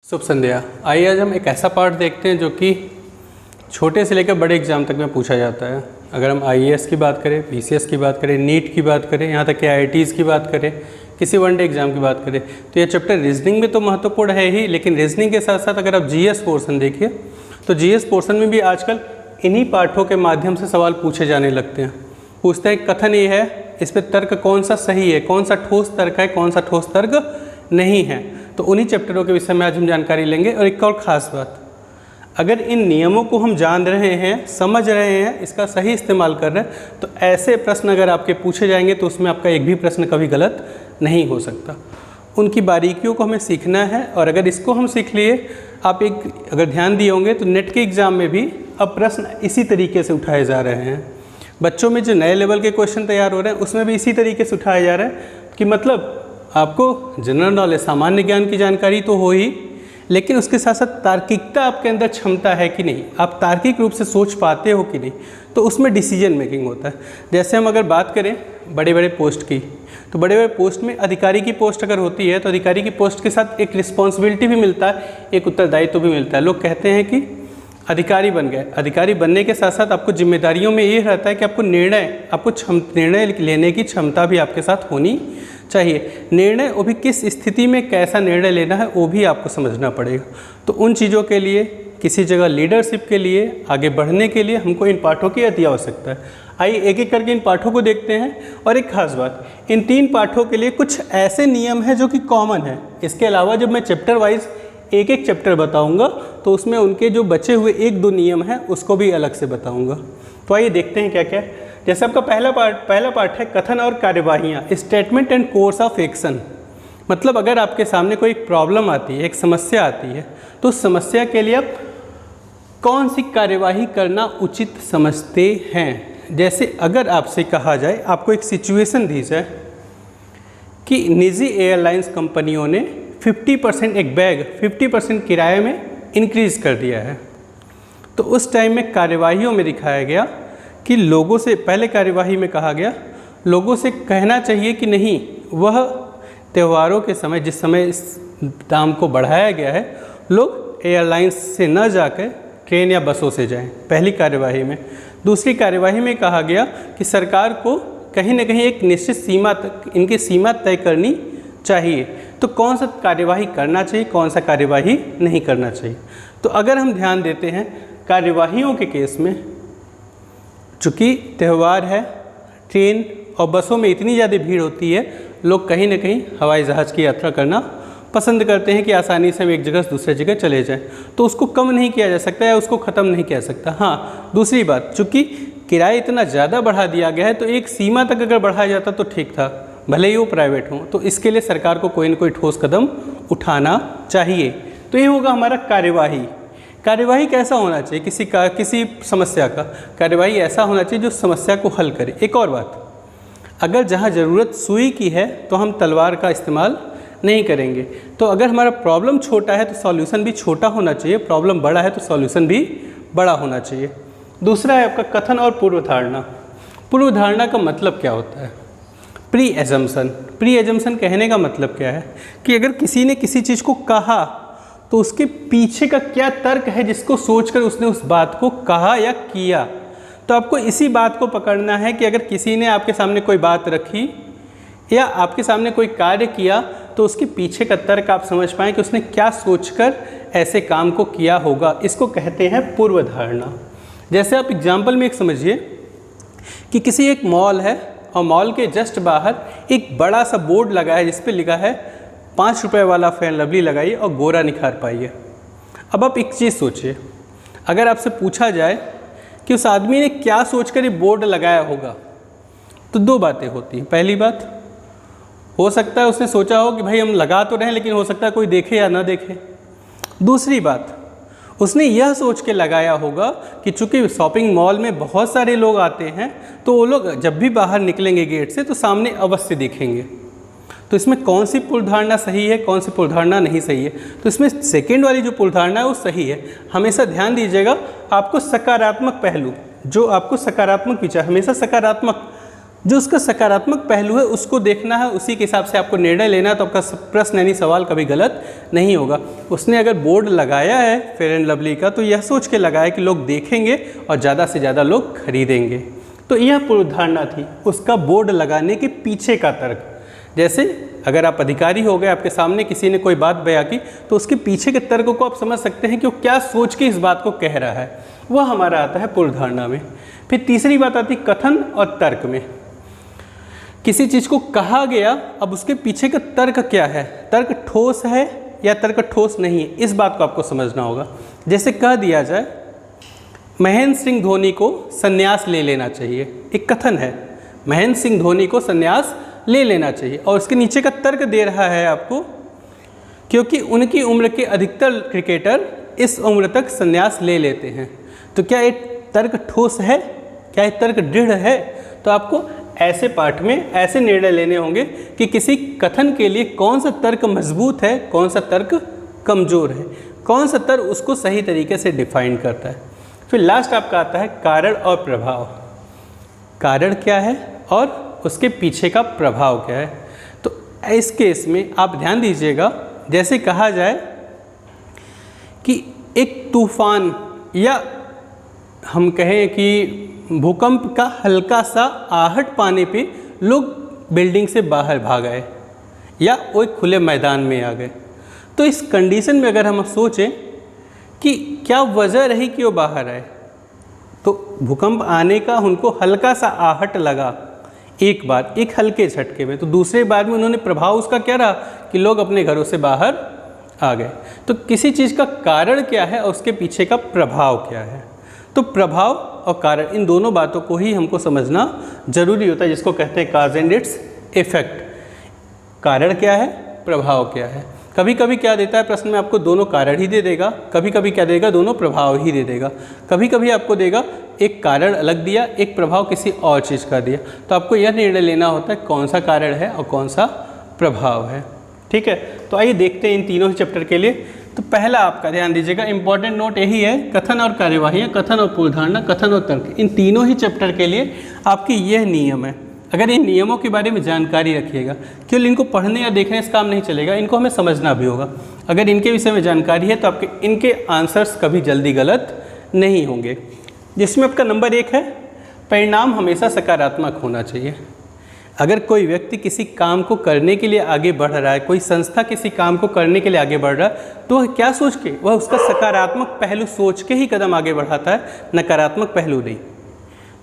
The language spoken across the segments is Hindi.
शुभ संध्या। आइए आज हम एक ऐसा पार्ट देखते हैं जो कि छोटे से लेकर बड़े एग्जाम तक में पूछा जाता है। अगर हम आईएएस की बात करें, पीसीएस की बात करें, नीट की बात करें, यहाँ तक कि आईआईटीज़ की बात करें, किसी वनडे एग्जाम की बात करें, तो ये चैप्टर रीजनिंग में तो महत्वपूर्ण है ही, लेकिन रीजनिंग के साथ साथ अगर आप जीएस पोर्शन देखिए तो जीएस पोर्शन में भी आजकल इन्हीं पाठों के माध्यम से सवाल पूछे जाने लगते हैं। पूछते हैं कथन ये है, इस पर तर्क कौन सा सही है, कौन सा ठोस तर्क है, कौन सा ठोस तर्क नहीं है। तो उन्हीं चैप्टरों के विषय में आज हम जानकारी लेंगे। और एक और ख़ास बात, अगर इन नियमों को हम जान रहे हैं, समझ रहे हैं, इसका सही इस्तेमाल कर रहे हैं, तो ऐसे प्रश्न अगर आपके पूछे जाएंगे तो उसमें आपका एक भी प्रश्न कभी गलत नहीं हो सकता। उनकी बारीकियों को हमें सीखना है। और अगर इसको हम सीख लिए, आप एक अगर ध्यान दिए होंगे तो नेट के एग्ज़ाम में भी अब प्रश्न इसी तरीके से उठाए जा रहे हैं। बच्चों में जो नए लेवल के क्वेश्चन तैयार हो रहे हैं उसमें भी इसी तरीके से उठाया जा रहा है कि मतलब आपको जनरल नॉलेज, सामान्य ज्ञान की जानकारी तो हो ही, लेकिन उसके साथ साथ तार्किकता आपके अंदर क्षमता है कि नहीं, आप तार्किक रूप से सोच पाते हो कि नहीं, तो उसमें डिसीजन मेकिंग होता है। जैसे हम अगर बात करें बड़े बड़े पोस्ट की, तो बड़े बड़े पोस्ट में अधिकारी की पोस्ट अगर होती है तो अधिकारी की पोस्ट के साथ एक रिस्पॉन्सिबिलिटी भी मिलता है, एक उत्तरदायित्व भी मिलता है। लोग कहते हैं कि अधिकारी बन गए, अधिकारी बनने के साथ साथ आपको जिम्मेदारियों में ये रहता है कि आपको निर्णय लेने की क्षमता भी आपके साथ होनी चाहिए। निर्णय वो भी किस स्थिति में कैसा निर्णय लेना है वो भी आपको समझना पड़ेगा। तो उन चीज़ों के लिए, किसी जगह लीडरशिप के लिए, आगे बढ़ने के लिए हमको इन पाठों की अति आवश्यकता है। आइए एक एक करके इन पाठों को देखते हैं। और एक खास बात, इन 3 पाठों के लिए कुछ ऐसे नियम हैं जो कि कॉमन है। इसके अलावा जब मैं चैप्टर वाइज एक एक चैप्टर बताऊंगा तो उसमें उनके जो बचे हुए 1-2 नियम हैं उसको भी अलग से बताऊंगा। तो आइए देखते हैं क्या क्या। जैसे आपका पहला पार्ट है कथन और कार्यवाहियाँ, statement and course of action. मतलब अगर आपके सामने कोई प्रॉब्लम आती है, एक समस्या आती है, तो उस समस्या के लिए आप कौन सी कार्यवाही करना उचित समझते हैं। जैसे अगर आपसे कहा जाए, आपको एक सिचुएशन दी जाए कि निजी एयरलाइंस कंपनियों ने 50% एक बैग 50% किराए में इंक्रीज़ कर दिया है, तो उस टाइम में कार्यवाहियों में दिखाया गया कि लोगों से, पहले कार्यवाही में कहा गया लोगों से कहना चाहिए कि नहीं, वह त्योहारों के समय, जिस समय इस दाम को बढ़ाया गया है, लोग एयरलाइंस से न जाकर ट्रेन या बसों से जाएं, पहली कार्यवाही में। दूसरी कार्यवाही में कहा गया कि सरकार को कहीं ना कहीं एक निश्चित सीमा तक इनकी सीमा तय करनी चाहिए। तो कौन सा कार्यवाही करना चाहिए, कौन सा कार्यवाही नहीं करना चाहिए। तो अगर हम ध्यान देते हैं कार्यवाहियों के केस में, चूँकि त्यौहार है, ट्रेन और बसों में इतनी ज़्यादा भीड़ होती है, लोग कहीं ना कहीं हवाई जहाज़ की यात्रा करना पसंद करते हैं कि आसानी से हम एक जगह से दूसरे जगह चले जाएं। तो उसको कम नहीं किया जा सकता या उसको ख़त्म नहीं किया सकता। हाँ, दूसरी बात, चूँकि किराया इतना ज़्यादा बढ़ा दिया गया है तो एक सीमा तक अगर बढ़ाया जाता तो ठीक था, भले ही वो प्राइवेट हो। तो इसके लिए सरकार को कोई ना कोई ठोस कदम उठाना चाहिए। तो ये होगा हमारा कार्यवाही। कार्यवाही कैसा होना चाहिए, किसी समस्या का कार्यवाही ऐसा होना चाहिए जो समस्या को हल करे। एक और बात, अगर जहाँ ज़रूरत सुई की है तो हम तलवार का इस्तेमाल नहीं करेंगे। तो अगर हमारा प्रॉब्लम छोटा है तो सॉल्यूशन भी छोटा होना चाहिए, प्रॉब्लम बड़ा है तो सॉल्यूशन भी बड़ा होना चाहिए। दूसरा है आपका कथन और पूर्वधारणा। पूर्वधारणा का मतलब क्या होता है? Pre assumption. प्री एजम्पशन कहने का मतलब क्या है कि अगर किसी ने किसी चीज़ को कहा तो उसके पीछे का क्या तर्क है जिसको सोचकर उसने उस बात को कहा या किया। तो आपको इसी बात को पकड़ना है कि अगर किसी ने आपके सामने कोई बात रखी या आपके सामने कोई कार्य किया तो उसके पीछे का तर्क आप समझ पाएँ कि उसने क्या सोचकर ऐसे काम को किया होगा। इसको कहते हैं पूर्वधारणा। जैसे आप एग्जाम्पल में एक समझिए कि किसी एक मॉल है और मॉल के जस्ट बाहर एक बड़ा सा बोर्ड लगा है जिस पे लिखा है 5 रुपये वाला फेयर लवली लगाइए और गोरा निखार पाइए। अब आप एक चीज़ सोचिए, अगर आपसे पूछा जाए कि उस आदमी ने क्या सोचकर ये बोर्ड लगाया होगा, तो 2 बातें होती हैं। पहली बात, हो सकता है उसने सोचा हो कि भाई हम लगा तो रहे हैं, लेकिन हो सकता है कोई देखे या ना देखे। दूसरी बात, उसने यह सोच के लगाया होगा कि चूँकि शॉपिंग मॉल में बहुत सारे लोग आते हैं तो वो लोग जब भी बाहर निकलेंगे गेट से तो सामने अवश्य दिखेंगे। तो इसमें कौन सी पूर्वधारणा सही है, कौन सी पूर्वधारणा नहीं सही है? तो इसमें सेकेंड वाली जो पूर्वधारणा है वो सही है। हमेशा ध्यान दीजिएगा, आपको सकारात्मक पहलू, जो आपको सकारात्मक विचार, हमेशा सकारात्मक जो उसका सकारात्मक पहलू है उसको देखना है, उसी के हिसाब से आपको निर्णय लेना है, तो आपका प्रश्न यानी सवाल कभी गलत नहीं होगा। उसने अगर बोर्ड लगाया है फेयर एंड लवली का तो यह सोच के लगाया कि लोग देखेंगे और ज़्यादा से ज़्यादा लोग खरीदेंगे। तो यह पूर्वधारणा थी उसका बोर्ड लगाने के पीछे का तर्क। जैसे अगर आप अधिकारी हो गए, आपके सामने किसी ने कोई बात बयां की, तो उसके पीछे के तर्क को आप समझ सकते हैं कि वो क्या सोच के इस बात को कह रहा है, वह हमारा आता है पूर्वधारणा में। फिर तीसरी बात आती है कथन और तर्क में। किसी चीज़ को कहा गया, अब उसके पीछे का तर्क क्या है, तर्क ठोस है या तर्क ठोस नहीं है, इस बात को आपको समझना होगा। जैसे कह दिया जाए महेंद्र सिंह धोनी को संन्यास ले लेना चाहिए, एक कथन है, महेंद्र सिंह धोनी को संन्यास ले लेना चाहिए, और उसके नीचे का तर्क दे रहा है आपको क्योंकि उनकी उम्र के अधिकतर क्रिकेटर इस उम्र तक संन्यास ले लेते हैं। तो क्या एक तर्क ठोस है, क्या एक तर्क दृढ़ है? तो आपको ऐसे पाठ में ऐसे निर्णय लेने होंगे कि किसी कथन के लिए कौन सा तर्क मजबूत है, कौन सा तर्क कमज़ोर है, कौन सा तर्क उसको सही तरीके से डिफाइन करता है। फिर लास्ट आपका आता है कारण और प्रभाव। कारण क्या है और उसके पीछे का प्रभाव क्या है। तो इस केस में आप ध्यान दीजिएगा, जैसे कहा जाए कि एक तूफान या हम कहें कि भूकंप का हल्का सा आहट पाने पे लोग बिल्डिंग से बाहर भाग आए या वो एक खुले मैदान में आ गए, तो इस कंडीशन में अगर हम सोचें कि क्या वजह रही कि वो बाहर आए, तो भूकंप आने का उनको हल्का सा आहट लगा एक बार, एक हल्के झटके में, तो दूसरे बार में उन्होंने प्रभाव उसका क्या रहा कि लोग अपने घरों से बाहर आ गए। तो किसी चीज़ का कारण क्या है और उसके पीछे का प्रभाव क्या है। तो प्रभाव और कारण इन दोनों बातों को ही हमको समझना जरूरी होता है, जिसको कहते हैं काज एंड इट्स इफेक्ट। कारण क्या है, प्रभाव क्या है। कभी कभी क्या देता है प्रश्न में, आपको दोनों कारण ही दे देगा, कभी कभी क्या देगा, दोनों प्रभाव ही दे देगा, कभी कभी आपको देगा एक कारण अलग दिया, एक प्रभाव किसी और चीज़ का दिया। तो आपको यह निर्णय लेना होता है कौन सा कारण है और कौन सा प्रभाव है। ठीक है, तो आइए देखते हैं इन तीनों ही चैप्टर के लिए। तो पहला आपका ध्यान दीजिएगा, इंपॉर्टेंट नोट यही है, कथन और कार्यवाही, कथन और पूर्वधारणा, कथन और तर्क, इन तीनों ही चैप्टर के लिए आपकी यह नियम है। अगर इन नियमों के बारे में जानकारी रखिएगा, केवल इनको पढ़ने या देखने से काम नहीं चलेगा, इनको हमें समझना भी होगा। अगर इनके विषय में जानकारी है तो आपके इनके आंसर्स कभी जल्दी गलत नहीं होंगे। जिसमें आपका नंबर 1 है, परिणाम हमेशा सकारात्मक होना चाहिए। अगर कोई व्यक्ति किसी काम को करने के लिए आगे बढ़ रहा है, कोई संस्था किसी काम को करने के लिए आगे बढ़ रहा है, तो वह क्या सोच के, वह उसका सकारात्मक पहलू सोच के ही कदम आगे बढ़ाता है, नकारात्मक पहलू नहीं।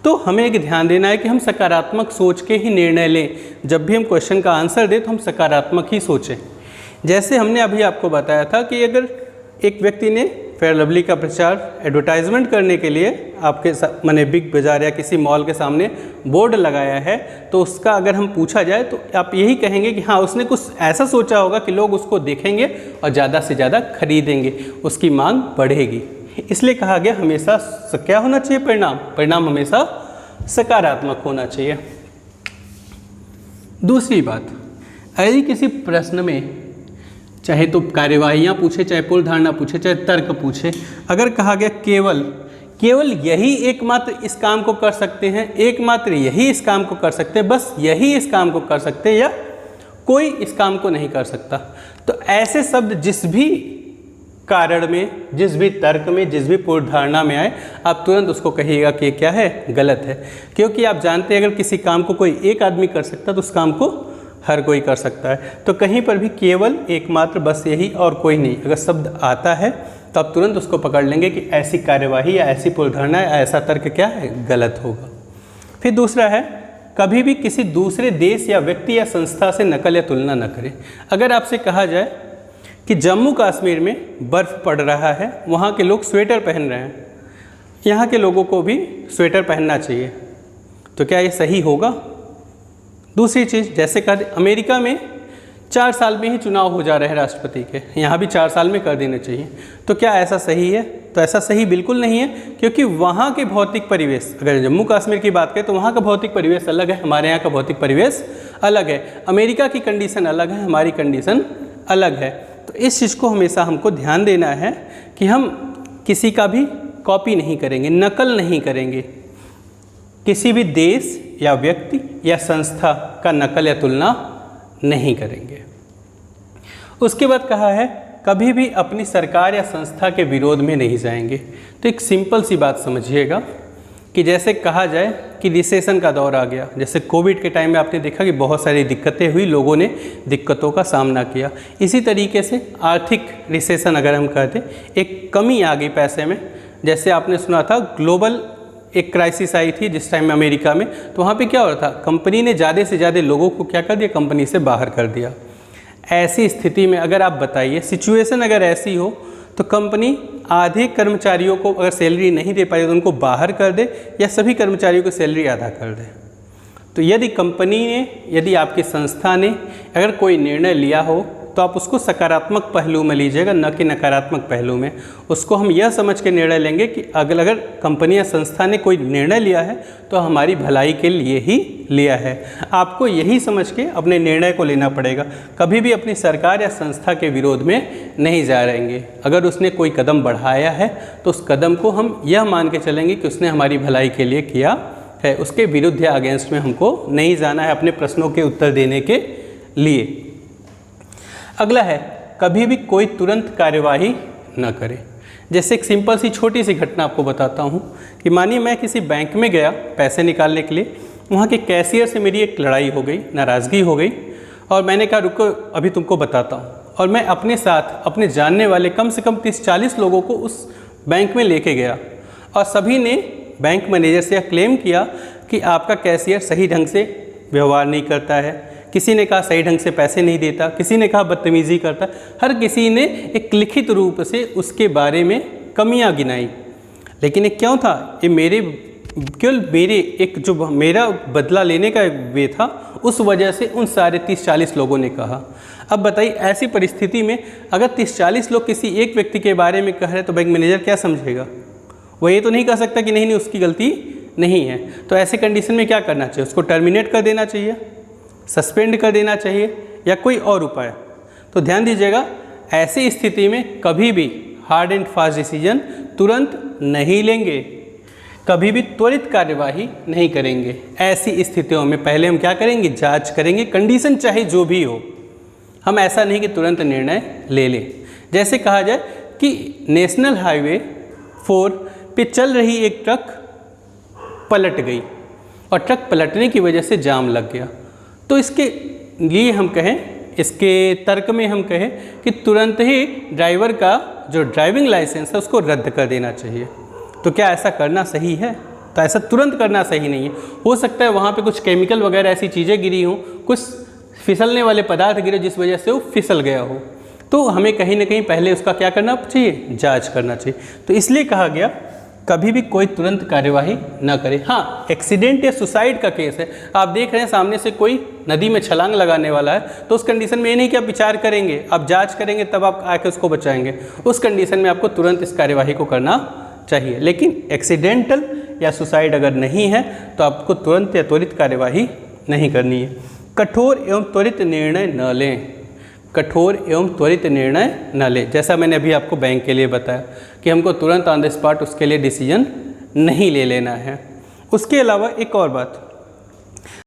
तो हमें एक ध्यान देना है कि हम सकारात्मक सोच के ही निर्णय लें। जब भी हम क्वेश्चन का आंसर दें तो हम सकारात्मक ही सोचें। जैसे हमने अभी आपको बताया था कि अगर एक व्यक्ति ने फेयर लवली का प्रचार एडवर्टाइजमेंट करने के लिए आपके माने बिग बाज़ार या किसी मॉल के सामने बोर्ड लगाया है, तो उसका अगर हम पूछा जाए तो आप यही कहेंगे कि हाँ, उसने कुछ ऐसा सोचा होगा कि लोग उसको देखेंगे और ज़्यादा से ज़्यादा खरीदेंगे, उसकी मांग बढ़ेगी। इसलिए कहा गया हमेशा क्या होना चाहिए, परिणाम हमेशा सकारात्मक होना चाहिए। दूसरी बात, यदि किसी प्रश्न में चाहे तो कार्यवाहियाँ पूछे, चाहे पूर्वधारणा पूछे, चाहे तर्क पूछे, अगर कहा गया केवल यही एकमात्र इस काम को कर सकते हैं, एकमात्र यही इस काम को कर सकते हैं, बस यही इस काम को कर सकते हैं, या कोई इस काम को नहीं कर सकता, तो ऐसे शब्द जिस भी कारण में, जिस भी तर्क में, जिस भी पूर्वधारणा में आए, आप तुरंत उसको कहिएगा कि क्या है, गलत है। क्योंकि आप जानते हैं अगर किसी काम को कोई एक आदमी कर सकता है तो उस काम को हर कोई कर सकता है। तो कहीं पर भी केवल, एकमात्र, बस यही और कोई नहीं अगर शब्द आता है तो आप तुरंत उसको पकड़ लेंगे कि ऐसी कार्यवाही या ऐसी पूर्वधारणा या ऐसा तर्क क्या है, गलत होगा। फिर दूसरा है, कभी भी किसी दूसरे देश या व्यक्ति या संस्था से नकल या तुलना न करें। अगर आपसे कहा जाए कि जम्मू कश्मीर में बर्फ़ पड़ रहा है, वहाँ के लोग स्वेटर पहन रहे हैं, यहाँ के लोगों को भी स्वेटर पहनना चाहिए, तो क्या ये सही होगा? दूसरी चीज़, जैसे कहते अमेरिका में 4 साल में ही चुनाव हो जा रहे हैं राष्ट्रपति के, यहाँ भी 4 साल में कर देने चाहिए, तो क्या ऐसा सही है? तो ऐसा सही बिल्कुल नहीं है, क्योंकि वहाँ के भौतिक परिवेश, अगर जम्मू कश्मीर की बात करें तो वहाँ का भौतिक परिवेश अलग है, हमारे यहाँ का भौतिक परिवेश अलग है, अमेरिका की कंडीशन अलग है, हमारी कंडीशन अलग है। तो इस चीज़ को हमेशा हमको ध्यान देना है कि हम किसी का भी कॉपी नहीं करेंगे, नकल नहीं करेंगे। किसी भी देश या व्यक्ति या संस्था का नकल या तुलना नहीं करेंगे। उसके बाद कहा है कभी भी अपनी सरकार या संस्था के विरोध में नहीं जाएंगे। तो एक सिंपल सी बात समझिएगा कि जैसे कहा जाए कि रिसेशन का दौर आ गया, जैसे कोविड के टाइम में आपने देखा कि बहुत सारी दिक्कतें हुई, लोगों ने दिक्कतों का सामना किया। इसी तरीके से आर्थिक रिसेशन अगर हम कहते, एक कमी आ गई पैसे में। जैसे आपने सुना था ग्लोबल एक क्राइसिस आई थी जिस टाइम में अमेरिका में, तो वहाँ पे क्या हो रहा था, कंपनी ने ज़्यादा से ज़्यादा लोगों को क्या कर दिया, कंपनी से बाहर कर दिया। ऐसी स्थिति में अगर आप बताइए, सिचुएशन अगर ऐसी हो तो कंपनी आधे कर्मचारियों को अगर सैलरी नहीं दे पाई तो उनको बाहर कर दे, या सभी कर्मचारियों को सैलरी आधा कर दे। तो यदि कंपनी ने, यदि आपकी संस्था ने अगर कोई निर्णय लिया हो तो आप उसको सकारात्मक पहलू में लीजिएगा, न कि नकारात्मक पहलू में। उसको हम यह समझ के निर्णय लेंगे कि अगर कंपनी या संस्था ने कोई निर्णय लिया है तो हमारी भलाई के लिए ही लिया है। आपको यही समझ के अपने निर्णय को लेना पड़ेगा। कभी भी अपनी सरकार या संस्था के विरोध में नहीं जा रहेंगे। अगर उसने कोई कदम बढ़ाया है तो उस कदम को हम यह मान के चलेंगे कि उसने हमारी भलाई के लिए किया है। उसके विरुद्ध या अगेंस्ट में हमको नहीं जाना है अपने प्रश्नों के उत्तर देने के लिए। अगला है कभी भी कोई तुरंत कार्यवाही न करें। जैसे एक सिंपल सी छोटी सी घटना आपको बताता हूँ कि मानिए मैं किसी बैंक में गया पैसे निकालने के लिए, वहाँ के कैशियर से मेरी एक लड़ाई हो गई, नाराज़गी हो गई, और मैंने कहा रुको अभी तुमको बताता हूँ। और मैं अपने साथ अपने जानने वाले कम से कम 30-40 लोगों को उस बैंक में लेके गया, और सभी ने बैंक मैनेजर से यह क्लेम किया कि आपका कैशियर सही ढंग से व्यवहार नहीं करता है। किसी ने कहा सही ढंग से पैसे नहीं देता, किसी ने कहा बदतमीज़ी करता। हर किसी ने एक लिखित रूप से उसके बारे में कमियां गिनाई। लेकिन ये क्यों था, ये केवल मेरे एक जो मेरा बदला लेने का वे था, उस वजह से उन सारे 30-40 लोगों ने कहा। अब बताइए ऐसी परिस्थिति में अगर 30-40 लोग किसी एक व्यक्ति के बारे में कह रहे तो बैंक मैनेजर क्या समझेगा? वो ये तो नहीं कह सकता कि नहीं उसकी गलती नहीं है। तो ऐसे कंडीशन में क्या करना चाहिए? उसको टर्मिनेट कर देना चाहिए, सस्पेंड कर देना चाहिए, या कोई और उपाय? तो ध्यान दीजिएगा, ऐसी स्थिति में कभी भी हार्ड एंड फास्ट डिसीजन तुरंत नहीं लेंगे, कभी भी त्वरित कार्यवाही नहीं करेंगे। ऐसी स्थितियों में पहले हम क्या करेंगे? जांच करेंगे, कंडीशन चाहे जो भी हो। हम ऐसा नहीं कि तुरंत निर्णय ले लें। जैसे कहा जाए कि नेशनल हाईवे 4 पे चल रही एक ट्रक पलट गई, और ट्रक पलटने की वजह से जाम लग गया। तो इसके लिए हम कहें, इसके तर्क में हम कहें कि तुरंत ही ड्राइवर का जो ड्राइविंग लाइसेंस है उसको रद्द कर देना चाहिए। तो क्या ऐसा करना सही है? तो ऐसा तुरंत करना सही नहीं है। हो सकता है वहाँ पे कुछ केमिकल वगैरह ऐसी चीज़ें गिरी हों, कुछ फिसलने वाले पदार्थ गिरे जिस वजह से वो फिसल गया हो। तो हमें कहीं ना कहीं पहले उसका क्या करना चाहिए? जाँच करना चाहिए। तो इसलिए कहा गया कभी भी कोई तुरंत कार्यवाही ना करे। हाँ, एक्सीडेंट या सुसाइड का केस है, आप देख रहे हैं सामने से कोई नदी में छलांग लगाने वाला है, तो उस कंडीशन में ये नहीं कि आप विचार करेंगे, आप जांच करेंगे तब आप आके उसको बचाएंगे। उस कंडीशन में आपको तुरंत इस कार्यवाही को करना चाहिए। लेकिन एक्सीडेंटल या सुसाइड अगर नहीं है तो आपको तुरंत या त्वरित कार्यवाही नहीं करनी है। कठोर एवं त्वरित निर्णय न लें। कठोर एवं त्वरित निर्णय न लें। जैसा मैंने अभी आपको बैंक के लिए बताया कि हमको तुरंत ऑन द स्पॉट उसके लिए डिसीजन नहीं ले लेना है। उसके अलावा एक और बात,